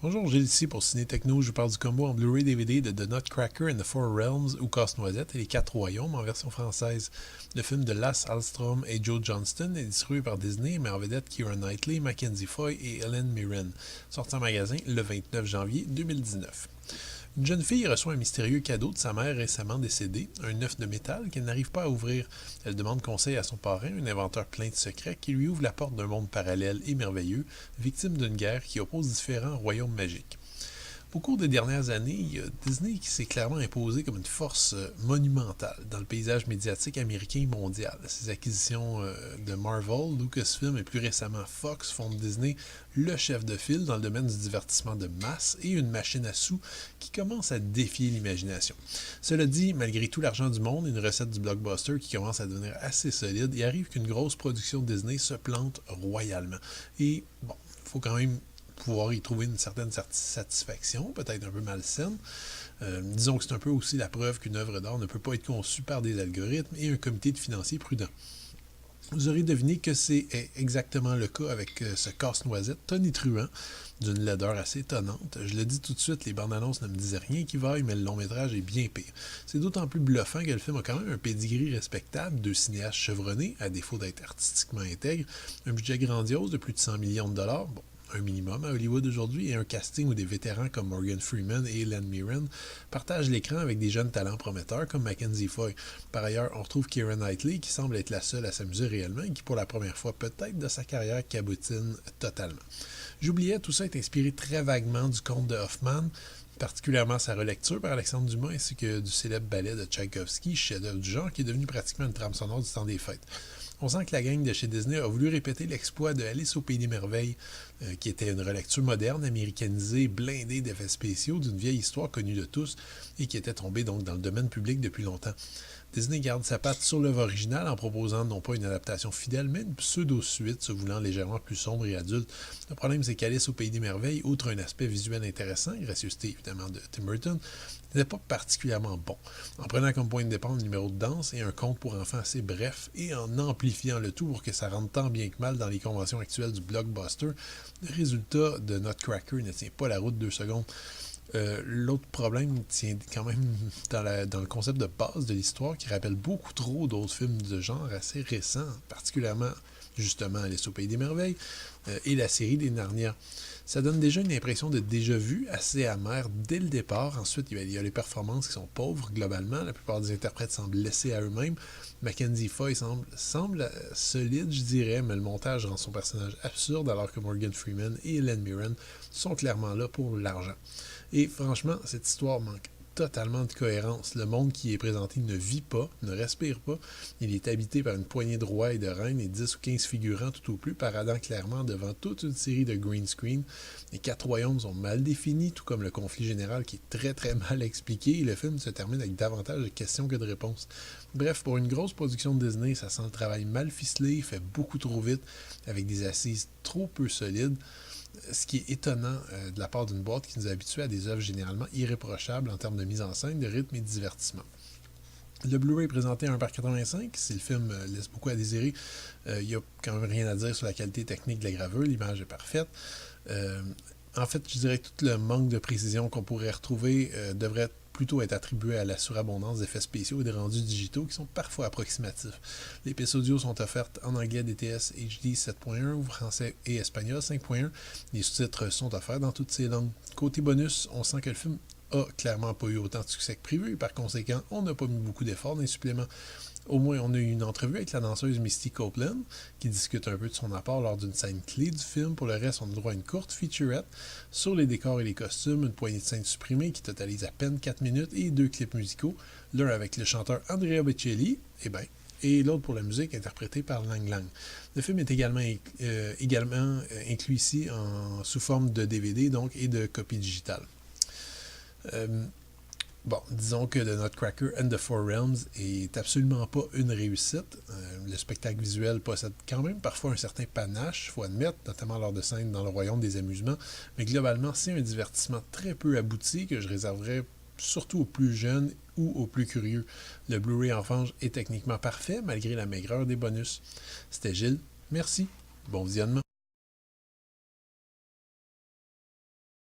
Bonjour, Gilles ici pour Ciné Techno. Je vous parle du combo en Blu-ray DVD de The Nutcracker and the Four Realms ou Casse-Noisette et les Quatre Royaumes en version française. Le film de Lasse Hallström et Joe Johnston est distribué par Disney, mais en vedette Keira Knightley, Mackenzie Foy et Helen Mirren. Sorti en magasin le 29 janvier 2019. Une jeune fille reçoit un mystérieux cadeau de sa mère récemment décédée, un œuf de métal qu'elle n'arrive pas à ouvrir. Elle demande conseil à son parrain, un inventeur plein de secrets, qui lui ouvre la porte d'un monde parallèle et merveilleux, victime d'une guerre qui oppose différents royaumes magiques. Au cours des dernières années, il y a Disney qui s'est clairement imposé comme une force monumentale dans le paysage médiatique américain et mondial. Ses acquisitions de Marvel, Lucasfilm et plus récemment Fox font de Disney le chef de file dans le domaine du divertissement de masse et une machine à sous qui commence à défier l'imagination. Cela dit, malgré tout l'argent du monde et une recette du blockbuster qui commence à devenir assez solide, il arrive qu'une grosse production de Disney se plante royalement. Et bon, il faut quand même pouvoir y trouver une certaine satisfaction, peut-être un peu malsaine. Disons que c'est un peu aussi la preuve qu'une œuvre d'art ne peut pas être conçue par des algorithmes et un comité de financiers prudent. Vous aurez deviné que c'est exactement le cas avec ce casse-noisette tonitruant, d'une laideur assez étonnante. Je le dis tout de suite, les bandes annonces ne me disaient rien qui vaille, mais le long métrage est bien pire. C'est d'autant plus bluffant que le film a quand même un pedigree respectable, deux cinéastes chevronnés, à défaut d'être artistiquement intègres, un budget grandiose de plus de 100 millions de dollars, bon, un minimum à Hollywood aujourd'hui, et un casting où des vétérans comme Morgan Freeman et Helen Mirren partagent l'écran avec des jeunes talents prometteurs comme Mackenzie Foy. Par ailleurs, on retrouve Keira Knightley qui semble être la seule à s'amuser réellement et qui pour la première fois peut-être de sa carrière cabotine totalement. J'oubliais, tout ça est inspiré très vaguement du conte de Hoffman, particulièrement sa relecture par Alexandre Dumas ainsi que du célèbre ballet de Tchaïkovski, chef-d'œuvre du genre qui est devenu pratiquement une trame sonore du temps des fêtes. On sent que la gang de chez Disney a voulu répéter l'exploit de Alice au Pays des Merveilles, qui était une relecture moderne, américanisée, blindée d'effets spéciaux d'une vieille histoire connue de tous et qui était tombée donc dans le domaine public depuis longtemps. Disney garde sa patte sur l'œuvre originale en proposant non pas une adaptation fidèle, mais une pseudo-suite se voulant légèrement plus sombre et adulte. Le problème, c'est qu'Alice au Pays des Merveilles, outre un aspect visuel intéressant, gracieuseté évidemment de Tim Burton, n'était pas particulièrement bon. En prenant comme point de départ un numéro de danse et un conte pour enfants assez bref, et en amplifiant le tout pour que ça rentre tant bien que mal dans les conventions actuelles du blockbuster, le résultat de Nutcracker ne tient pas la route 2 secondes. L'autre problème tient quand même dans le concept de base de l'histoire qui rappelle beaucoup trop d'autres films de genre assez récents, particulièrement justement Alice au Pays des Merveilles et la série des Narnia. Ça donne déjà une impression de déjà-vu assez amère dès le départ. Ensuite, il y a les performances qui sont pauvres globalement. La plupart des interprètes semblent laissés à eux-mêmes. Mackenzie Foy semble solide, je dirais, mais le montage rend son personnage absurde alors que Morgan Freeman et Helen Mirren sont clairement là pour l'argent. Et franchement, cette histoire manque totalement de cohérence. Le monde qui est présenté ne vit pas, ne respire pas. Il est habité par une poignée de rois et de reines et 10 ou 15 figurants tout au plus, paradant clairement devant toute une série de green screen. Les quatre royaumes sont mal définis, tout comme le conflit général qui est très très mal expliqué, et le film se termine avec davantage de questions que de réponses. Bref, pour une grosse production de Disney, ça sent le travail mal ficelé, fait beaucoup trop vite, avec des assises trop peu solides. Ce qui est étonnant de la part d'une boîte qui nous a habitués à des œuvres généralement irréprochables en termes de mise en scène, de rythme et de divertissement. Le Blu-ray est présenté à 1,85 $. Si le film laisse beaucoup à désirer, il n'y a quand même rien à dire sur la qualité technique de la gravure. L'image est parfaite. En fait, je dirais que tout le manque de précision qu'on pourrait retrouver devrait plutôt être attribué à la surabondance d'effets spéciaux et des rendus digitaux qui sont parfois approximatifs. Les pistes audio sont offertes en anglais DTS HD 7.1 ou français et espagnol 5.1. Les sous-titres sont offerts dans toutes ces langues. Côté bonus, on sent que le film a clairement pas eu autant de succès que prévu. Par conséquent, on n'a pas mis beaucoup d'efforts dans les suppléments. Au moins, on a eu une entrevue avec la danseuse Misty Copeland qui discute un peu de son apport lors d'une scène clé du film. Pour le reste, on a droit à une courte featurette sur les décors et les costumes, une poignée de scènes supprimées qui totalise à peine 4 minutes et 2 clips musicaux, l'un avec le chanteur Andrea Bocelli, et l'autre pour la musique interprétée par Lang Lang. Le film est également inclus ici sous forme de DVD donc, et de copie digitale. Bon, disons que The Nutcracker and the Four Realms est absolument pas une réussite. Le spectacle visuel possède quand même parfois un certain panache, il faut admettre, notamment lors de scènes dans le royaume des amusements, mais globalement, c'est un divertissement très peu abouti que je réserverais surtout aux plus jeunes ou aux plus curieux. Le Blu-ray en fange est techniquement parfait, malgré la maigreur des bonus. C'était Gilles, merci, bon visionnement.